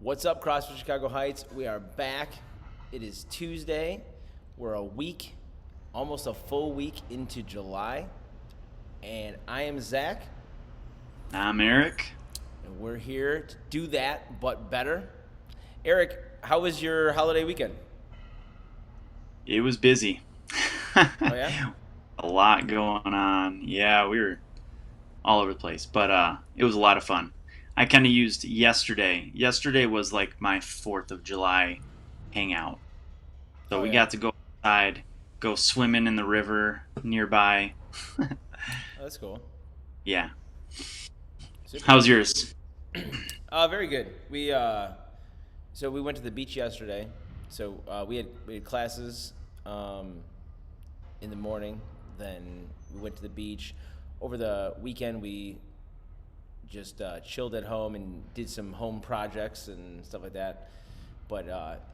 What's up, CrossFit Chicago Heights? We are back. It is Tuesday. We're a week, almost a full week into July. And I am Zach. I'm Eric. And we're here to do that, but better. Eric, how was your holiday weekend? It was busy. Oh, yeah? A lot going on. Yeah, we were all over the place, but it was a lot of fun. I kind of used yesterday. Yesterday was like my 4th of July hangout. So Oh, we yeah. got to go outside, go swimming in the river nearby. Oh, that's cool. Yeah. Super. How's yours? Very good. So we went to the beach yesterday. So we had classes in the morning. Then we went to the beach. Over the weekend, we just chilled at home and did some home projects and stuff like that. But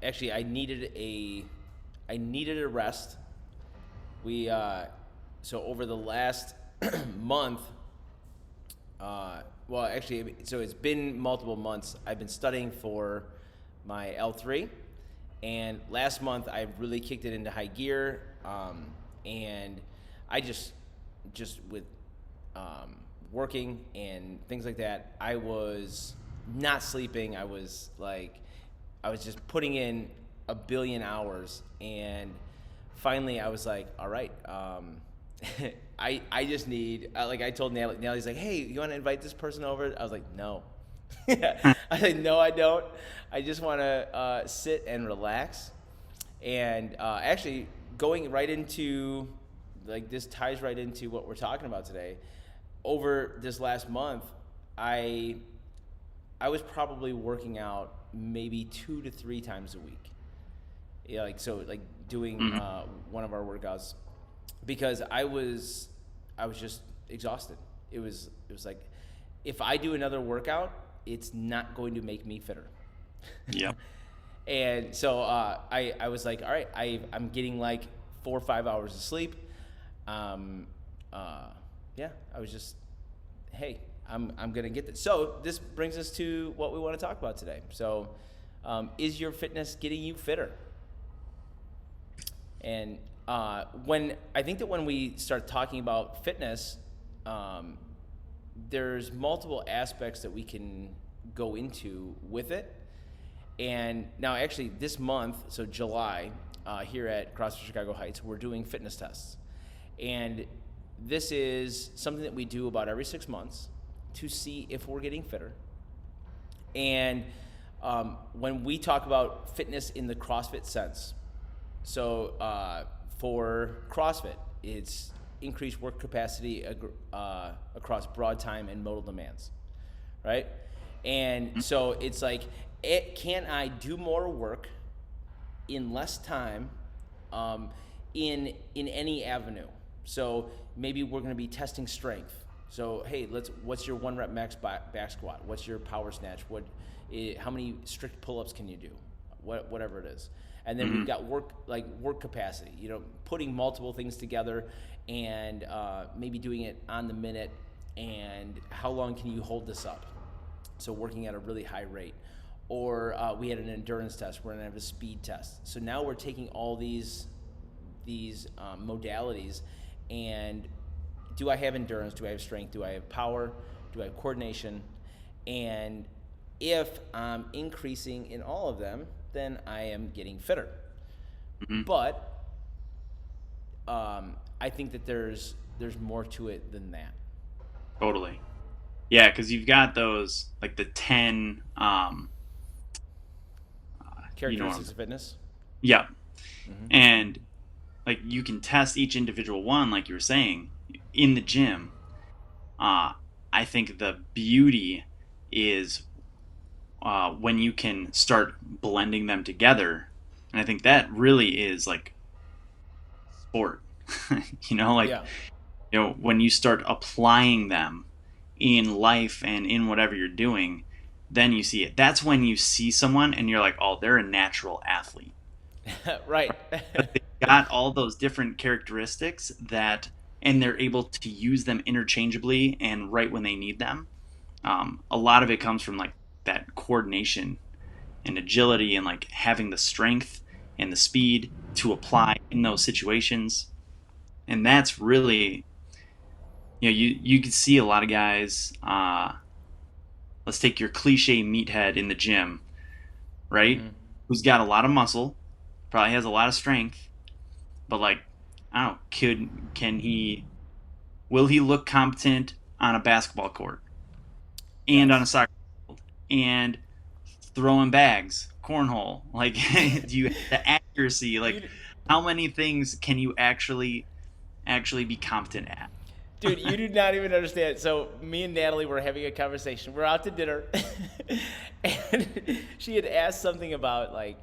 actually, I needed a rest. We so over the last month. Well, actually, so it's been multiple months. I've been studying for my L3, and last month I really kicked it into high gear, and I just with working and things like that, I was not sleeping. I was just putting in a billion hours, and finally I was like, all right, I just need, I told Nelly's like, hey, you want to invite this person over? I was like, no. I was like, no, I don't. I just want to sit and relax. And actually, going right into, this ties right into what we're talking about today. Over this last month, I was probably working out maybe 2 to 3 times a week. Yeah, doing one of our workouts, because I was just exhausted. It was like, if I do another workout, it's not going to make me fitter. Yep. And so I was like, all right, I'm getting like 4 or 5 hours of sleep. Yeah, I was just, hey, I'm gonna get this. So this brings us to what we want to talk about today. So, is your fitness getting you fitter? And when we start talking about fitness, there's multiple aspects that we can go into with it. And now, actually, this month, so July, here at CrossFit Chicago Heights, we're doing fitness tests. And this is something that we do about every 6 months to see if we're getting fitter. And when we talk about fitness in the CrossFit sense, so for CrossFit, it's increased work capacity across broad time and modal demands, right? And so it's like, can I do more work in less time in any avenue? So maybe we're going to be testing strength. So hey, what's your 1 rep max back squat? What's your power snatch? How many strict pull-ups can you do? Whatever it is. And then we've got work capacity, putting multiple things together and maybe doing it on the minute, and how long can you hold this up? So working at a really high rate. Or we had an endurance test, we're gonna have a speed test. So now we're taking all these modalities, and do I have endurance? Do I have strength? Do I have power? Do I have coordination? And if I'm increasing in all of them, then I am getting fitter. But I think that there's more to it than that. Totally. Yeah, because you've got those, like the 10 Characteristics of fitness. Yeah. And like you can test each individual one, like you were saying, in the gym. I think the beauty is when you can start blending them together. And I think that really is like sport. When you start applying them in life and in whatever you're doing, then you see it. That's when you see someone and you're like, oh, they're a natural athlete. Right. They've got all those different characteristics and they're able to use them interchangeably and right when they need them. A lot of it comes from like that coordination and agility and like having the strength and the speed to apply in those situations. And that's really, you can see a lot of guys. Let's take your cliche meathead in the gym, right? Mm-hmm. Who's got a lot of muscle, probably has a lot of strength, but like, I don't know, will he look competent on a basketball court and on a soccer field and throwing bags, cornhole? Like, do you have the accuracy? Like, how many things can you actually be competent at? Dude, you do not even understand. So me and Natalie were having a conversation. We're out to dinner, and she had asked something about like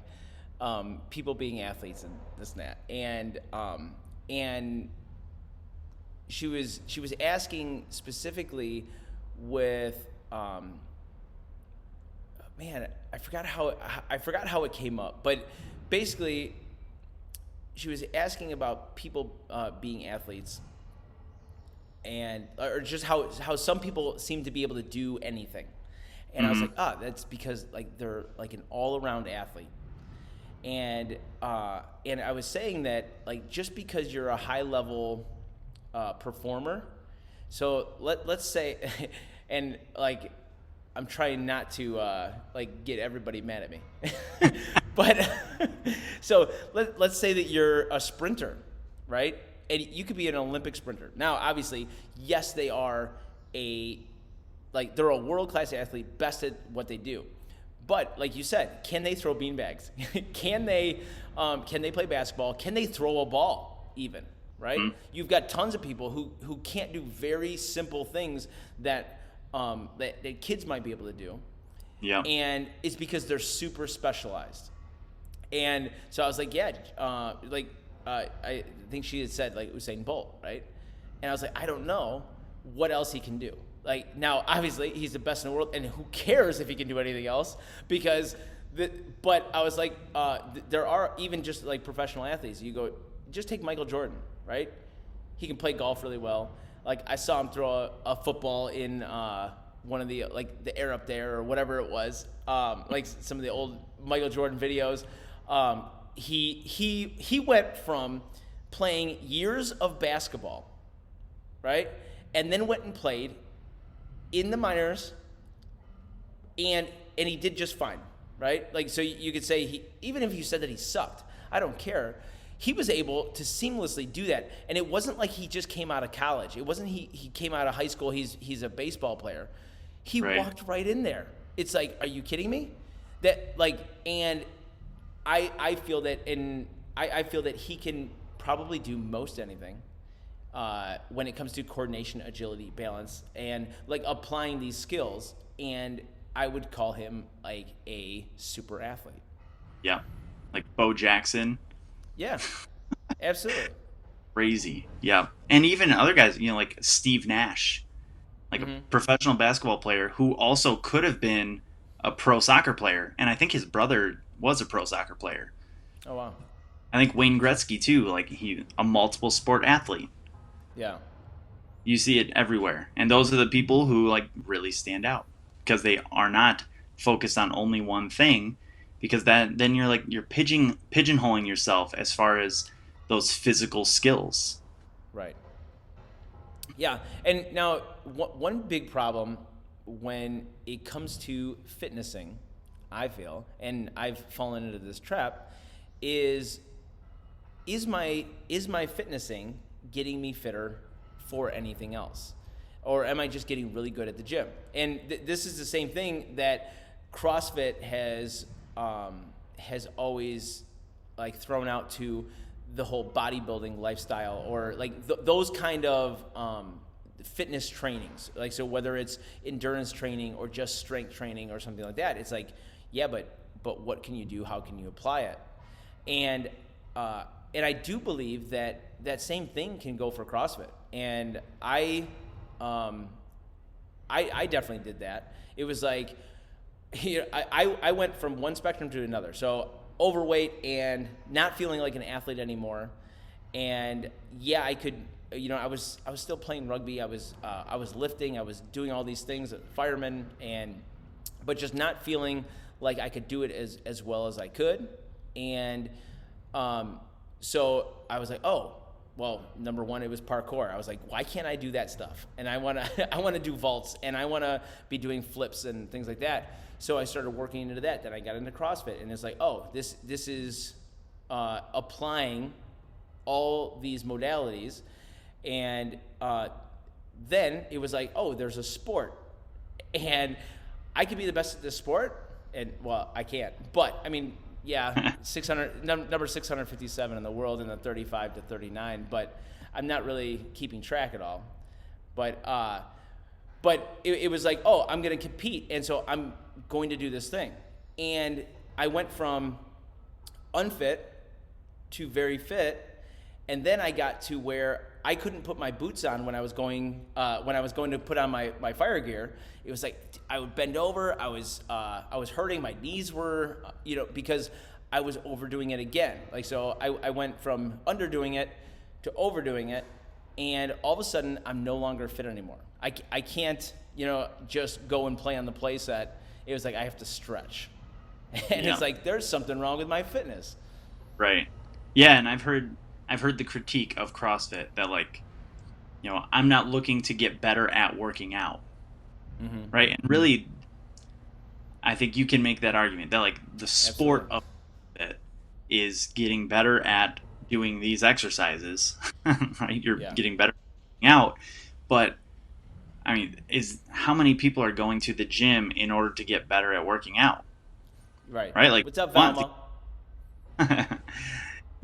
people being athletes and this and that, and she was asking specifically with man, I forgot how it came up, but basically she was asking about people being athletes, and or just how some people seem to be able to do anything. And I was like, that's because like they're like an all-around athlete. And I was saying that like just because you're a high-level performer, so let's say, and like I'm trying not to like get everybody mad at me, but so let's say that you're a sprinter, right? And you could be an Olympic sprinter. Now, obviously, yes, they are they're a world-class athlete, best at what they do. But like you said, can they throw beanbags? Can they play basketball? Can they throw a ball even, right? Mm-hmm. You've got tons of people who can't do very simple things that kids might be able to do. Yeah. And it's because they're super specialized. And so I was like, I think she had said like Usain Bolt, right? And I was like, I don't know what else he can do. Like now, obviously, he's the best in the world, and who cares if he can do anything else? But I was like, there are even just like professional athletes. You go, just take Michael Jordan, right? He can play golf really well. Like I saw him throw a football in one of the like the air up there or whatever it was, like some of the old Michael Jordan videos. He went from playing years of basketball, right, and then went and played in the minors, and he did just fine, right? Like so you could say even if you said that he sucked, I don't care. He was able to seamlessly do that, and it wasn't like he just came out of college. It wasn't he came out of high school. He's a baseball player. He walked right in there. It's like, are you kidding me? That like, and I feel that I feel that he can probably do most anything when it comes to coordination, agility, balance, and like applying these skills. And I would call him like a super athlete. Yeah, like Bo Jackson. Yeah, absolutely. Crazy. Yeah, and even other guys, like Steve Nash, like a professional basketball player who also could have been a pro soccer player, and I think his brother was a pro soccer player. Oh wow. I think Wayne Gretzky too, like a multiple sport athlete. Yeah. You see it everywhere. And those are the people who like really stand out because they are not focused on only one thing, because then you're pigeonholing yourself as far as those physical skills. Right. Yeah. And now one big problem when it comes to fitnessing, I feel, and I've fallen into this trap, is my fitnessing getting me fitter for anything else, or am I just getting really good at the gym? And this is the same thing that CrossFit has always like thrown out to the whole bodybuilding lifestyle, or like those kind of fitness trainings. Like so, whether it's endurance training or just strength training or something like that, it's like, yeah, but what can you do? How can you apply it? And I do believe that same thing can go for CrossFit. And I definitely did that. It was like, I went from one spectrum to another. So overweight and not feeling like an athlete anymore. And yeah, I could, I was still playing rugby. I was lifting. I was doing all these things, fireman, but just not feeling like I could do it as well as I could. And so I was like, oh, well, number one, it was parkour. I was like, why can't I do that stuff? And I want to I want to do vaults, and I want to be doing flips and things like that. So I started working into that. Then I got into CrossFit, and it's like, oh, this is applying all these modalities. And then it was like, oh, there's a sport, and I could be the best at this sport, and well, I can't, but I mean, yeah, 600 number 657 in the world in the 35 to 39, but I'm not really keeping track at all. But it was like, oh, I'm gonna compete, and so I'm going to do this thing, and I went from unfit to very fit. And then I got to where I couldn't put my boots on when I was going to put on my fire gear. It was like I would bend over. I was hurting. My knees were, because I was overdoing it again. Like, so I went from underdoing it to overdoing it, and all of a sudden I'm no longer fit anymore. I can't, just go and play on the play set. It was like I have to stretch, and It's like there's something wrong with my fitness. Right. Yeah, and I've heard the critique of CrossFit that, like, I'm not looking to get better at working out. Mm-hmm. Right? And really, I think you can make that argument that, like, the sport of it is getting better at doing these exercises, right? You're getting better at working out. But, I mean, how many people are going to the gym in order to get better at working out? Right. Right? Like, what's up, Velma?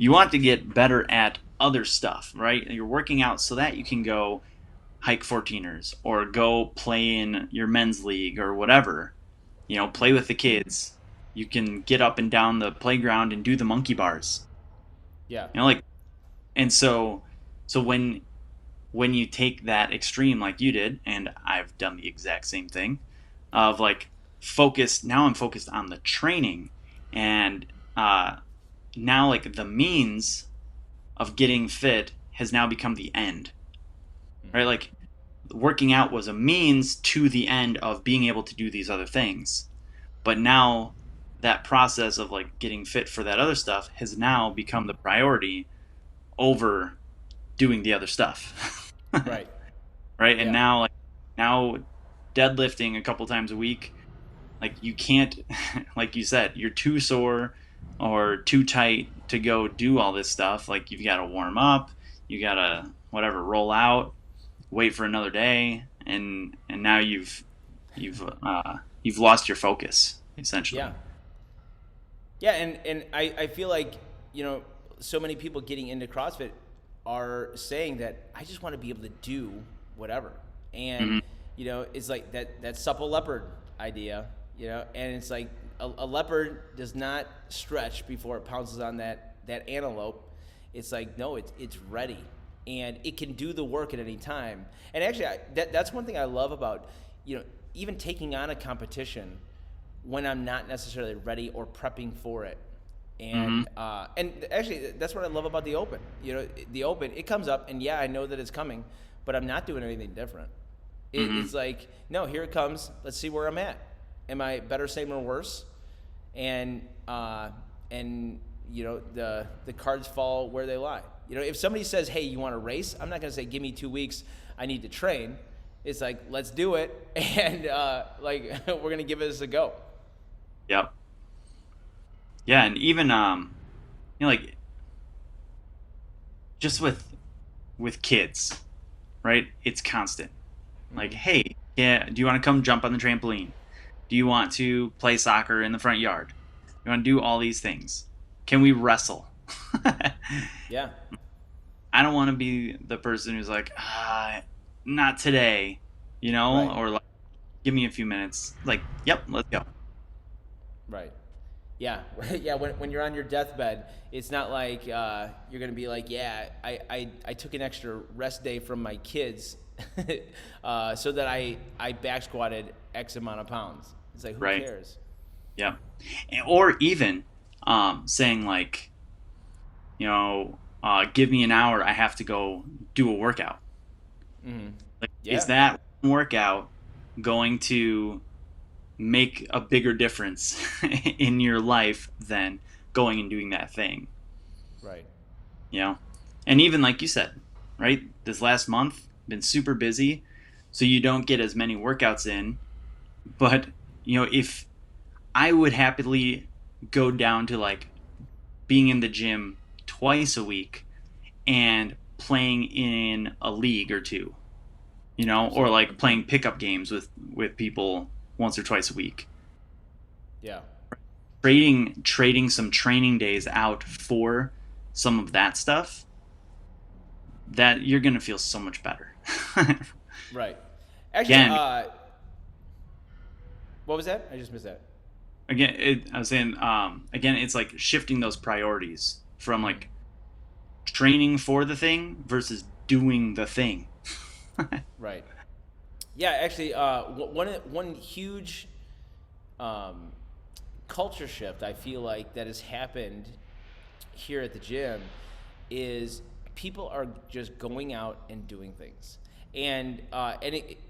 You want to get better at other stuff, right? You're working out so that you can go hike 14ers or go play in your men's league or whatever. Play with the kids. You can get up and down the playground and do the monkey bars. Yeah. And so when you take that extreme like you did, and I've done the exact same thing, of like now I'm focused on the training, and now, like, the means of getting fit has now become the end, right? Like, working out was a means to the end of being able to do these other things. But now that process of, like, getting fit for that other stuff has now become the priority over doing the other stuff. Right. Right. And now deadlifting a couple times a week, like, you can't, like you said, you're too sore or too tight to go do all this stuff. Like, you've got to warm up, you got to roll out, wait for another day, and now you've lost your focus, essentially. Yeah, and I feel like, so many people getting into CrossFit are saying that I just want to be able to do whatever. And it's like that supple leopard idea, and it's like a leopard does not stretch before it pounces on that antelope. It's like, no, it's ready, and it can do the work at any time. And actually, that's one thing I love about, even taking on a competition when I'm not necessarily ready or prepping for it. And and actually, that's what I love about the Open. The Open, it comes up, and I know that it's coming, but I'm not doing anything different. It's like, no, here it comes. Let's see where I'm at. Am I better, same, or worse? And the cards fall where they lie. If somebody says, hey, you want to race? I'm not going to say, give me 2 weeks, I need to train. It's like, let's do it, and we're going to give this a go. Yep. Yeah, and even just with kids, right? It's constant. Like, hey, do you want to come jump on the trampoline? Do you want to play soccer in the front yard? You want to do all these things? Can we wrestle? Yeah. I don't want to be the person who's like, not today, Right. Or like, give me a few minutes. Like, yep, let's go. Right. Yeah. Yeah. When you're on your deathbed, it's not like you're going to be like, I took an extra rest day from my kids so that I back squatted X amount of pounds. It's like, who cares? Yeah. Or even saying, like, give me an hour, I have to go do a workout. Like, is that workout going to make a bigger difference in your life than going and doing that thing, Right. you know? And even like you said, right? This last month been super busy, so you don't get as many workouts in, but if I would happily go down to like being in the gym twice a week and playing in a league or two, or Absolutely. like playing pickup games with people once or twice a week. Yeah. Trading some training days out for some of that stuff, that you're gonna feel so much better. Right. Actually, Again, what was that? I just missed that. I was saying, again, it's like shifting those priorities from Mhm. like training for the thing versus doing the thing. Right. Yeah, actually, one huge um, culture shift I feel like that has happened here at the gym is people are just going out and doing things, and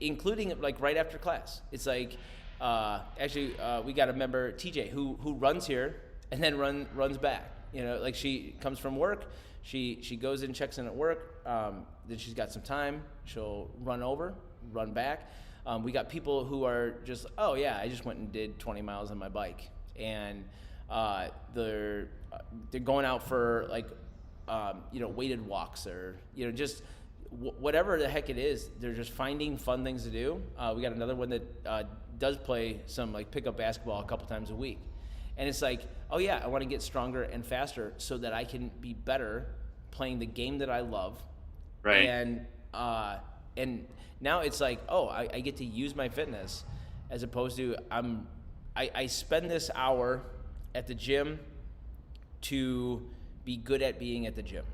including like right after class. It's like we got a member TJ who runs here and then runs back. Like she comes from work, she goes in, checks in at work. Then she's got some time. She'll run over, run back. We got people who are just, oh yeah, I just went and did 20 miles on my bike, and they're going out for like weighted walks, or just whatever the heck it is. They're just finding fun things to do. We got another one that does play some like pickup basketball a couple times a week, and it's like, oh yeah, I want to get stronger and faster so that I can be better playing the game that I love. Right. And now it's like, oh, I get to use my fitness, as opposed to I spend this hour at the gym to be good at being at the gym.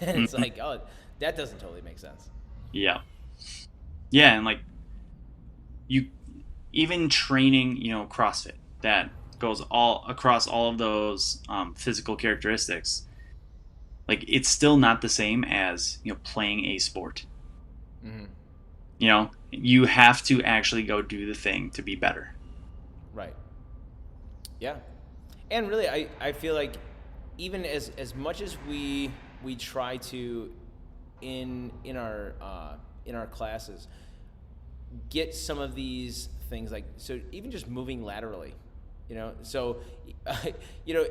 And it's Mhm. like, oh, that doesn't totally make sense. Yeah. Yeah, and like you even training, CrossFit, that goes all across all of those physical characteristics. Like it's still not the same as playing a sport. Hmm. You have to actually go do the thing to be better. Right. Yeah. And really, I feel like even as much as we try to in our classes get some of these things, like, so even just moving laterally, so you know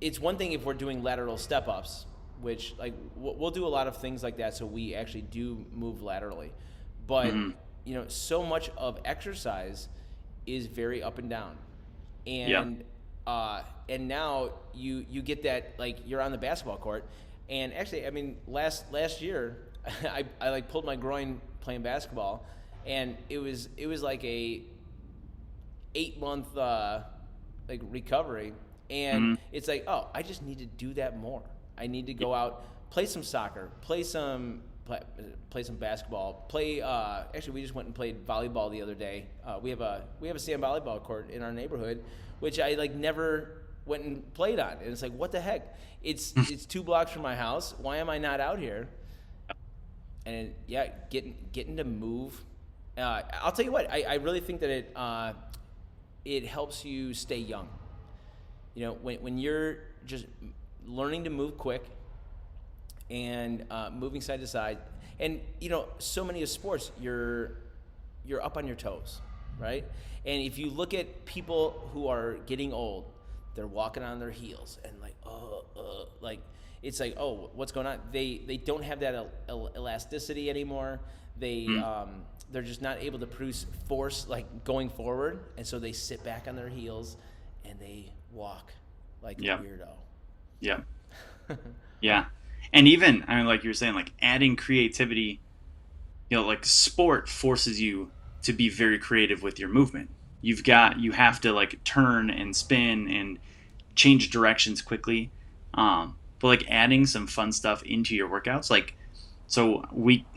it's one thing if we're doing lateral step ups, which like we'll do a lot of things like that, so we actually do move laterally. But Hmm. so much of exercise is very up and down, Yeah. and now you get that, like, you're on the basketball court. And actually, I mean, last year I like pulled my groin playing basketball, and it was like a 8 month like recovery. And Hmm. it's like, oh, I just need to do that more. I need to go out, play some soccer, play some basketball, play actually we just went and played volleyball the other day. We have a sand volleyball court in our neighborhood, which I like never went and played on. And it's like, what the heck, it's 2 blocks from my house. Why am I not out here? And yeah, getting to move. I'll tell you what, I really think that it helps you stay young. When you're just learning to move quick and moving side to side, and so many of sports, you're up on your toes, right? And if you look at people who are getting old, they're walking on their heels and like, like, it's like, oh, what's going on? They don't have that elasticity anymore. They're just not able to produce force like going forward, and so they sit back on their heels and they walk like a Yeah. weirdo. Yeah. Yeah. And even, I mean, like you were saying, like adding creativity, like sport forces you to be very creative with your movement. You have to like turn and spin and change directions quickly. But like adding some fun stuff into your workouts, like, so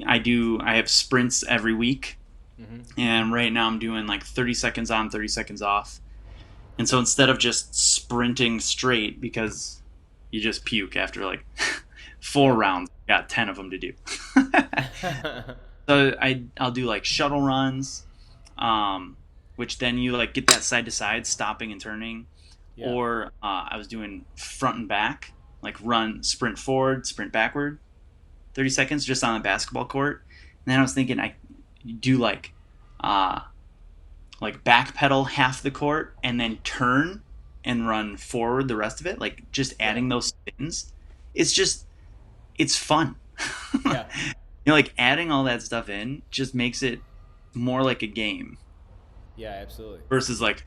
I have sprints every week, Mm-hmm. and right now I'm doing like 30 seconds on, 30 seconds off. And so instead of just sprinting straight, because you just puke after like four Yep. rounds, got 10 of them to do. So I'll do like shuttle runs, um, which then you like get that side to side, stopping and turning. Yeah. Or I was doing front and back, like run, sprint forward, sprint backward, 30 seconds just on a basketball court. And then I was thinking I do uh, like backpedal half the court and then turn and run forward the rest of it, like just adding those spins. It's fun. Yeah. Like adding all that stuff in just makes it more like a game Yeah, absolutely. versus like,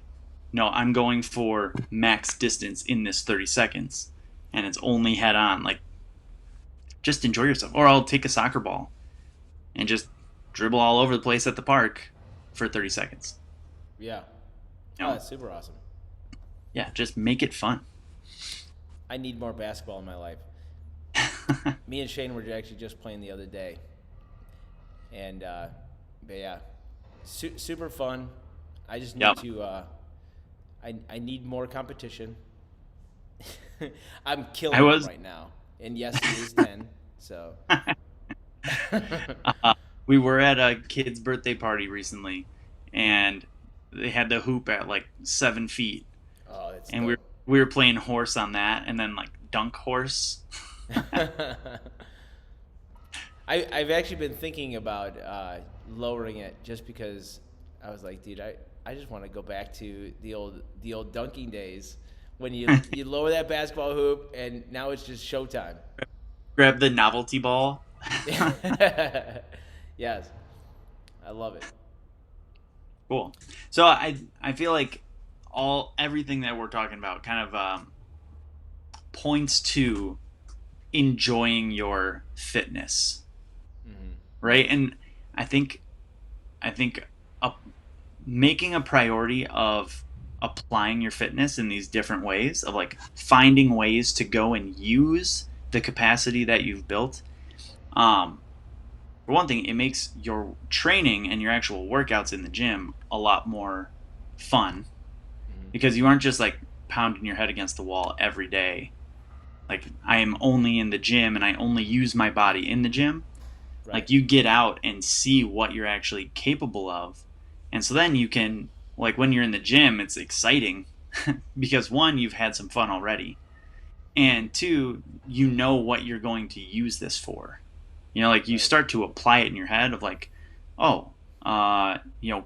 no, I'm going for max distance in this 30 seconds and it's only head on. Like, just enjoy yourself. Or I'll take a soccer ball and just dribble all over the place at the park for 30 seconds. Yeah. You Oh, know? that's super awesome. Yeah, just make it fun. I need more basketball in my life. Me and Shane were actually just playing the other day. And, but yeah, super fun. I just need Yep. to, I need more competition. I'm killing I was- it right now. And yes, he is 10, so. We were at a kid's birthday party recently, and they had the hoop at like 7 feet, Oh, it's and dope. we were playing horse on that, and then like dunk horse. I've actually been thinking about lowering it just because I was like, dude, I just want to go back to the old dunking days when you lower that basketball hoop and now it's just showtime. Grab the novelty ball. Yes, I love it. Cool. So I feel like everything that we're talking about kind of points to enjoying your fitness, right? And I think making a priority of applying your fitness in these different ways, of like finding ways to go and use the capacity that you've built. For one thing, it makes your training and your actual workouts in the gym a lot more fun because you aren't just like pounding your head against the wall every day. Like, I am only in the gym and I only use my body in the gym. Right. Like, you get out and see what you're actually capable of. And so then you can, like, when you're in the gym, it's exciting because one, you've had some fun already. And two, you know what you're going to use this for. You know, like you start to apply it in your head of like, oh,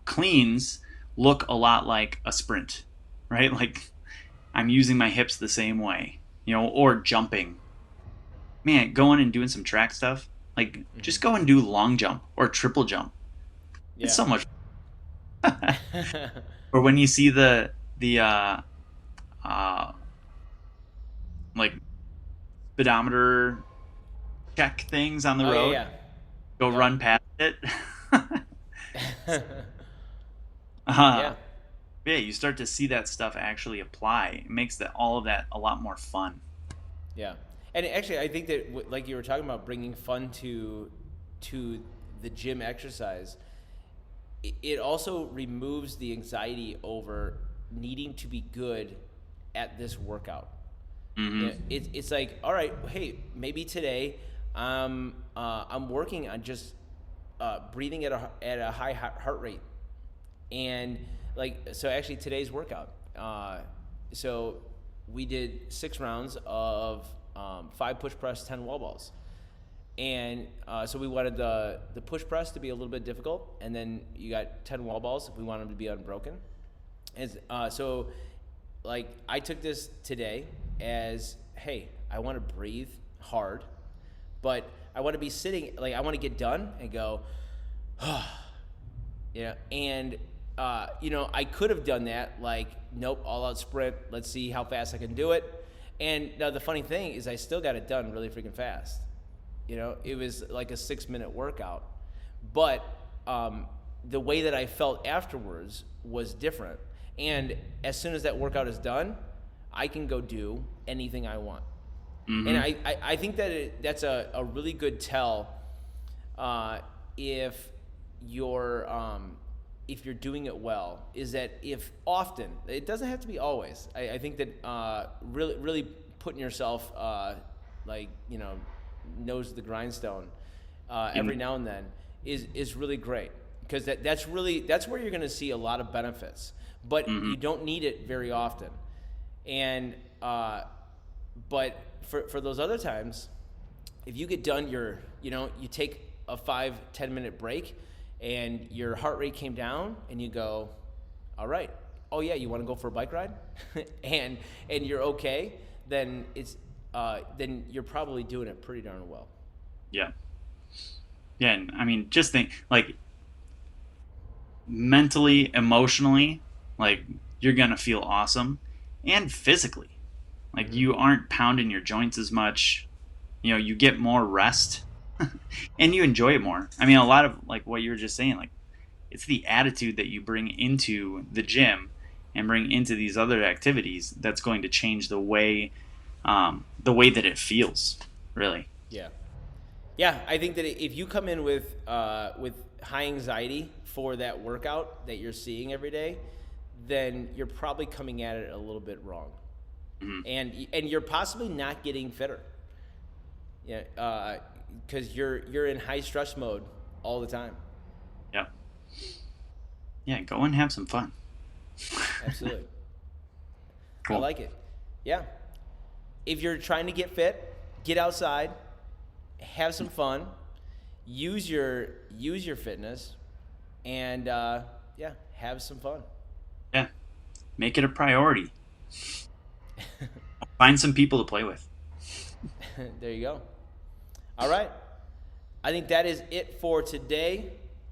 cleans look a lot like a sprint, right? Like I'm using my hips the same way, or jumping. Man, going and doing some track stuff, like just go and do long jump or triple jump. Yeah. It's so much. Or when you see the like speedometer check things on the road, Yeah. go run past it. Yeah. Yeah, you start to see that stuff actually apply. It makes all of that a lot more fun. Yeah, and actually, I think that like you were talking about bringing fun to the gym exercise, it also removes the anxiety over needing to be good at this workout. Mm-hmm. It's like, all right, hey, maybe today I'm working on just breathing at a high heart rate, and so actually today's workout. So we did 6 rounds of 5 push press, 10 wall balls, and so we wanted the push press to be a little bit difficult, and then you got 10 wall balls. We want them to be unbroken, and so like I took this today as, hey, I want to breathe hard, but I want to be sitting, like I want to get done and go, yeah, and I could have done that, like, nope, all out sprint, let's see how fast I can do it. And now the funny thing is I still got it done really freaking fast. It was like a 6-minute workout, but the way that I felt afterwards was different. And as soon as that workout is done, I can go do anything I want. Mm-hmm. And I think that that's a really good tell if you're doing it well, is that if often, it doesn't have to be always. I think that really putting yourself nose to the grindstone every now and then is really great, because that's where you're going to see a lot of benefits, but you don't need it very often. And but for those other times, if you get done you take a 5-10 minute break and your heart rate came down and you go, all right, oh yeah, you want to go for a bike ride, and you're okay, then then you're probably doing it pretty darn well. Yeah. Yeah, and I mean, just think, like, mentally, emotionally, like, you're gonna feel awesome, and physically, like, you aren't pounding your joints as much. You get more rest, and you enjoy it more. I mean, a lot of, like, what you were just saying, like, it's the attitude that you bring into the gym and bring into these other activities that's going to change the way that it feels, really. Yeah. Yeah, I think that if you come in with high anxiety for that workout that you're seeing every day, then you're probably coming at it a little bit wrong, and you're possibly not getting fitter. Yeah, because you're in high stress mode all the time. Yeah. Yeah, go and have some fun. Absolutely. Cool. I like it. Yeah. If you're trying to get fit, get outside, have some fun, use your fitness, and have some fun. Yeah, make it a priority. Find some people to play with. There you go. All right, I think that is it for today.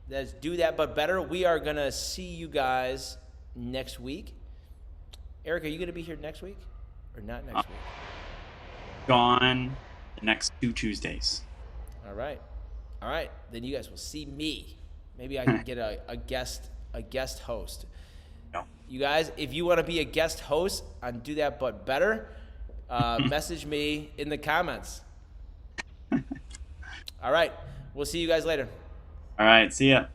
Let's do that, but better. We are gonna see you guys next week. Eric, are you gonna be here next week, or not next week? Gone the next 2 Tuesdays. All right. Then you guys will see me. Maybe I can get a guest host. No. You guys, if you want to be a guest host on Do That But Better, message me in the comments. All right. We'll see you guys later. All right. See ya.